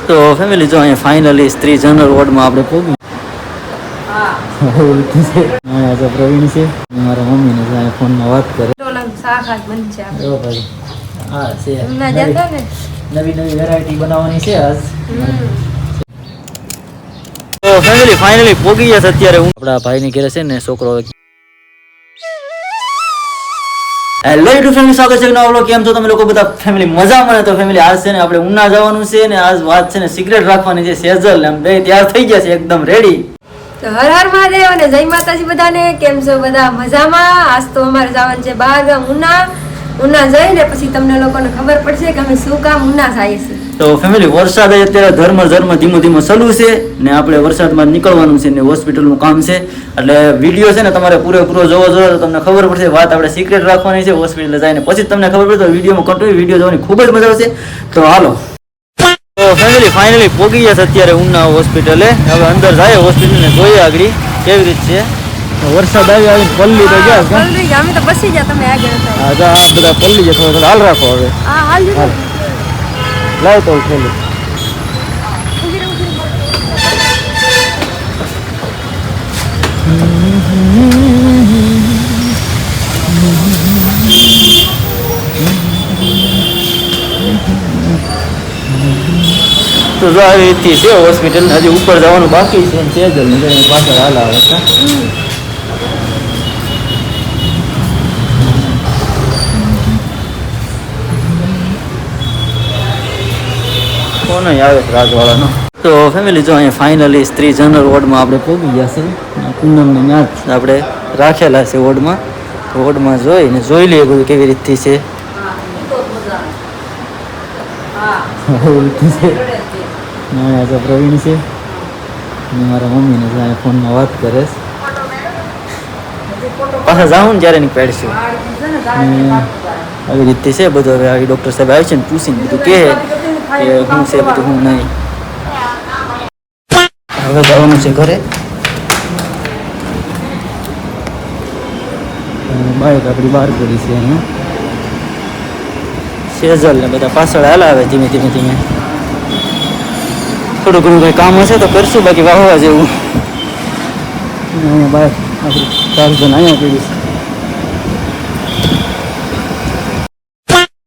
તો ફેમિલી જો અહીંયા ફાઇનલી સ્ત્રી જનરલ વોર્ડમાં આપણે પહોંચી. હા જો પ્રવીણ છે મારા મમ્મીને અહીંયા ફોનમાં વાત કરે. ભાઈ હા છે નવી નવી વેરાયટી બનાવવાની છે આજ. તો ફેમિલી ફાઇનલી પહોંચી ગયા છે અત્યારે. હું આપણા ભાઈની ઘરે છે ને છોકરો. હેલો યુટ્યુબ ફેમિલી, સ્વાગત છે નવા વ્લોગ. કેમ છો તમે લોકો બધા? ફેમિલી મજામાં? તો ફેમિલી આજ છે ને આપણે ઉના જવાનું છે ને આજ વાત છે ને સિગરેટ રાખવાની છે. સેજલ એમ બે તૈયાર થઈ ગયા છે એકદમ રેડી. તો હર હર મહાદેવ અને જય માતાજી બધાને. કેમ છો બધા? મજામાં? આજ તો અમારે જવાનું છે બહાર ગામ ઉના જઈને પછી તમને લોકોને ખબર પડશે કે અમે શું કામ ઉના જઈએ છીએ. તો ફેમિલી વરસાદ અત્યારે ધર્મ ધીમો ધીમો ચાલુ છે ને આપણે વરસાદમાં નીકળવાનું છે ને હોસ્પિટલનું કામ છે. એટલે વિડીયો છે ને તમારે પૂરેપૂરો જોવો જોઈએ તો તમને ખબર પડશે. વાત આપણે સિક્રેટ રાખવાની છે હોસ્પિટલ જઈને પછી તમને ખબર પડે. તો વિડીયોમાં કન્ટિન્યુ વિડીયો જોવાની ખૂબ જ મજા આવશે. તો હાલો. તો ફેમિલી ફાઇનલી પહોંચી ગયા છે અત્યારે ઉના હોસ્પિટલે. હવે અંદર જાય હોસ્પિટલને જોઈએ આગળ કેવી રીત છે. વરસાદ આવી પલ્લી તો ગયા અમે તો બસી ગયા, તમે આગળ હતા. હા આ બધા પલ્લી જાય. થોડો હાલ રાખો હવે. હા હાલ લાવ તો ખેલું. તો જો આવી રીતથી છે હોસ્પિટલ. હજી ઉપર જવાનું બાકી છે. સેજલ ને પાછળ હાલ આવે છે. કોણ આવે છે રાજવાળાનો. તો ફેમિલી જો અહીંયા ફાઇનલી સ્ત્રી જનરલ વોર્ડમાં આપણે પહોંચી ગયા છે. પૂનમને ત્યાં આપણે રાખેલા છે વોર્ડમાં. તો વોર્ડમાં જોઈ લઈએ બધું કેવી રીતથી છે. અહીંયા જો પ્રવીણ છે અને મારા મમ્મીને અહીંયા ફોનમાં વાત કરે છે. પાછા જાઉં ને ત્યારે નીકળશું. આવી રીતે છે બધું. હવે આવી ડૉક્ટર સાહેબ આવે છે ને પૂછીને બધું કહે કે શું છે બધું શું નહીં. હવે જવાનું છે ઘરે. બાઇક આપણી બહાર કરી છે અહીંયા. સેજલ ને બધા પાછળ હલાવે ધીમે ધીમે. થોડું ઘણું કંઈ કામ હશે તો કરશું, બાકી વાહવા જેવું. અહીંયા બાઇક આપણી 4 જણ અહીંયા કરી છે.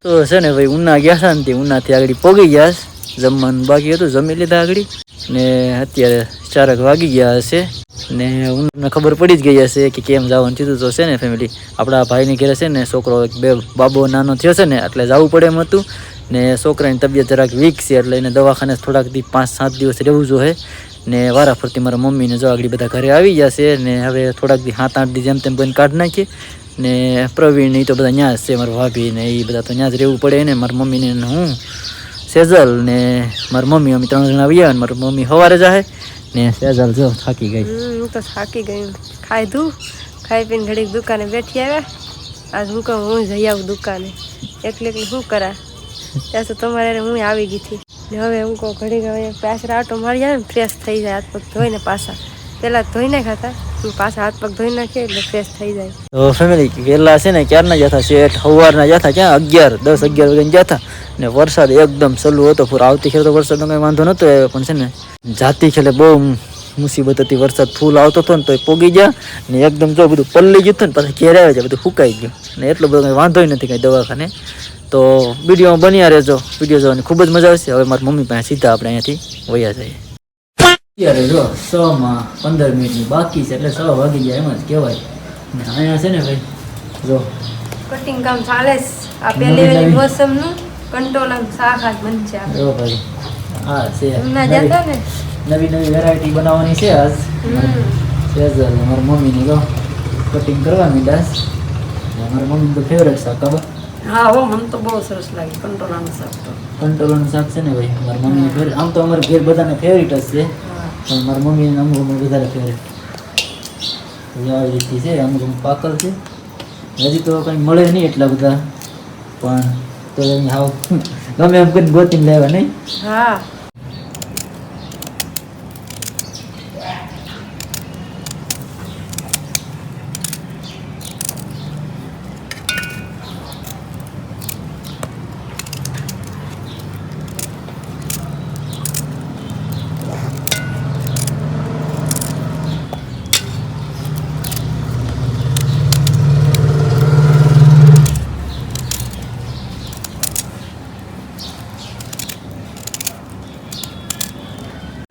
તો છે ને ભાઈ ઉના ગયા હતા ને તે ઉનાથી આગળ પોગી ગયા. જમવાનું બાકી હતું, જમી લીધા આગળ ને અત્યારે 4 વાગી ગયા હશે ને ઉનાને ખબર પડી જ ગઈ હશે કે કેમ જવાનું થયું. તો છે ને ફેમિલી આપણા ભાઈની ઘરે છે ને છોકરો બે બાબો નાનો થયો છે ને એટલે જવું પડે એમ હતું. ને છોકરાની તબિયત જરાક વીક છે એટલે એને દવાખાને થોડાક 5-7 દિવસ રહેવું જોઈએ. ને વારા ફરતી મારા મમ્મીને જો આગળ બધા ઘરે આવી ગયા છે ને હવે થોડાક 7-8 દી જેમ તેમ બંધ કાઢી નાખીએ. ને પ્રવીણ એ તો બધા ત્યાં જ છે, મારા ભાભી ને એ બધા તો ત્યાં જ રહેવું પડે ને. મારી મમ્મીને હું સેજલ ને મારી મમ્મી અમે 3 જણા આવ્યા. અને મારી મમ્મી સવારે જાય ને સેજલ જો થાકી ગઈ. હું તો થાકી ગઈ. ખાઈ પીને ઘડીક દુકાને બેઠી આવ્યા. આજ હું કહું હું જઈ આવું દુકાને. એકલી શું કરા ત્યાં તો તમારે હું આવી ગઈ હતી ને હવે હું કહું ઘડીક હવે પાછળ આટો મારી આવે ને ફ્રેશ થઈ જાય. હાથ પગ ધોઈને પાછા પહેલાં ધોઈ નાખ્યા હતા. પાછા હાથ પગ ધોઈ નાખીએ એટલે ફ્રેશ થઈ જાય. તો ફેમિલી વહેલા છે ને ક્યારના જતા શેઠ સવારના જતા ક્યાં 10-11 વાગે જતા ને વરસાદ એકદમ ચાલુ હતો પૂરો. આવતી ખેલ તો વરસાદનો કંઈ વાંધો નહોતો પણ છે ને જાતી ખેલે બહુ મુસીબત હતી. વરસાદ ફૂલ આવતો હતો ને તો એ પોગી ગયા ને એકદમ જો બધું પલ્લી ગયું હતું ને પાછા ઘેર આવે છે બધું ફૂંકાઈ ગયું ને એટલો બધો કંઈ વાંધો નથી કંઈ દવાખાને. તો વિડીયોમાં બન્યા રહેજો. વિડીયો જોવાની ખૂબ જ મજા આવશે. હવે મારી મમ્મી પાસે સીધા આપણે અહીંયાથી વયા જઈએ. અત્યારે જો 6:15 બાકી છે એટલે 6 વાગી ગયા એમ જ કહેવાય. ને અહીંયા છે ને ભાઈ જો કટિંગ કામ ચાલે છે. આ પહેલી મોસમનું કંટોલન શાક આજ બનશે. જો ભાઈ હા છે ઉના જતા ને નવી વેરાયટી બનાવવાની છે આજ. સેજલ મારી મમ્મીને જો કટિંગ કરવાની દાસ. મારી મમ્મી તો ફેવરેટ શાક ખબર. હા હો, મને તો બહુ સરસ લાગે કંટોલાનું શાક. કંટોલાનું શાક છે ને ભાઈ મારી મમ્મીને ફેવરેટ. આમ તો અમારે ઘેર બધાને ફેવરેટ જ છે પણ મારી મમ્મીને અમુક વધારે ફેવરેટ. આવી રીતે છે અમુક પાકલ છે. હજી તો કંઈ મળે નહીં એટલા બધા પણ તો હાવ ગમે એમ કરીને ગોતીને લેવા નહીં. હા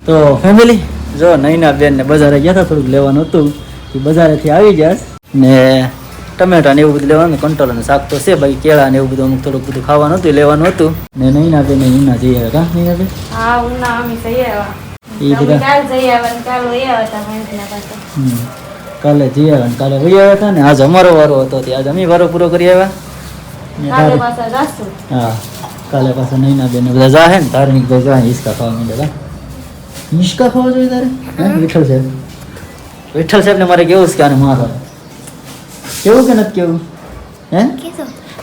તો ફેમિલી જો નૈના બેન ને બજારે ગયા હતા, થોડુંક લેવાનું હતું એ બજારેથી આવી ગયા ને ટમેટા ને એવું બધું લેવાનું, કંટોળ અને શાક તો છે, બાકી કેળા ને એવું બધું અમુક થોડુંક બધું ખાવાનું હતું, લેવાનું હતું. ને નૈના બેન ઉના જઈ આવ્યા કા નૈના બેન? હા ઉના અમે જઈ આવ્યા. એ બધા કાલ જઈ આવ્યા ને કાલ વહી આવ્યા હતા મહેનતના પાસે. કાલે જઈ આવ્યા ને કાલે વહી આવ્યા હતા ને આજ અમારો વારો હતો, આજ અમે વારો પૂરો કરી આવ્યા. ને કાલે તારે- પાછા જાશું. હા કાલે પાછા નૈના બેન બધા જાહે ને ધાર્મિક ભાઈ જાય હિસકા ખાવા માંડે. હિસકા ખાવા જોઈએ તારે? હે વિઠ્ઠલ સાહેબ? વિઠ્ઠલ સાહેબ ને મારે કેવું છે કે આને મારો કેવું કે નથી કેવું? હે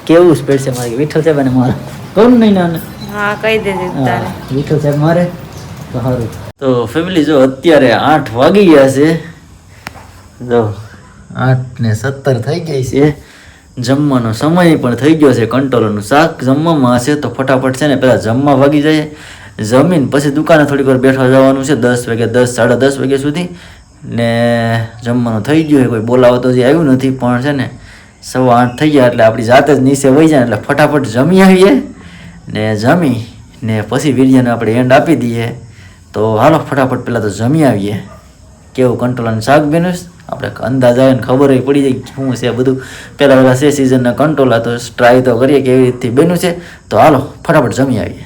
કેવું સ્પેડ છે મારે વિઠ્ઠલ સાહેબ અને મારે કહું નહીં ના હા કહી દેજે તારે. વિઠ્ઠલ સાહેબ મારે તો સારું. તો ફેમિલી જો અત્યારે 8 વાગી ગયા છે, જો 8:17 થઈ ગઈ છે, જમવાનો સમય પણ થઈ ગયો છે. કંટોળનું શાક જમવામાં હશે તો ફટાફટ છે ને પહેલાં જમવા વાગી જાય, જમીન પછી દુકાને થોડીક વાર બેઠવા જવાનું છે 10 વાગે 10 સાડા 10 વાગ્યા સુધી. ને જમવાનું થઈ ગયું હોય, કોઈ બોલાવો તો હજી આવ્યું નથી, પણ છે ને 8:15 થઈ ગયા એટલે આપણી જાતે જ નીચે વહી જાય એટલે ફટાફટ જમી આવીએ ને જમી ને પછી વિડીયોને આપણે એન્ડ આપી દઈએ. તો હાલો ફટાફટ પહેલાં તો જમી આવીએ. કેવું કંટોળાનું શાક બન્યું છે આપણે અંદાજ આવે ને ખબર પડી જાય શું છે બધું. પહેલાં છે સિઝનના કંટોળા, તો ટ્રાય તો કરીએ કેવી રીતથી બન્યું છે. તો હાલો ફટાફટ જમી આવીએ.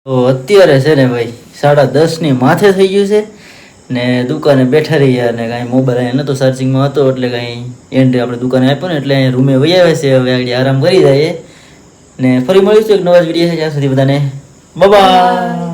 તો અત્યારે છે ને ભાઈ 10:30 માથે થઈ ગયું છે ને દુકાને બેઠા રહ્યા અને કાંઈ મોબાઈલ અહીંયા નહોતો, ચાર્જિંગમાં હતો એટલે કાંઈ એન્ડ આપણે દુકાને આપ્યો ને એટલે અહીંયા રૂમે વહી આવે છે. હવે આગળ આરામ કરી જાય ને ફરી મળીશું એક નવા જ વિડીયો છે. ત્યાં સુધી બધાને બાય.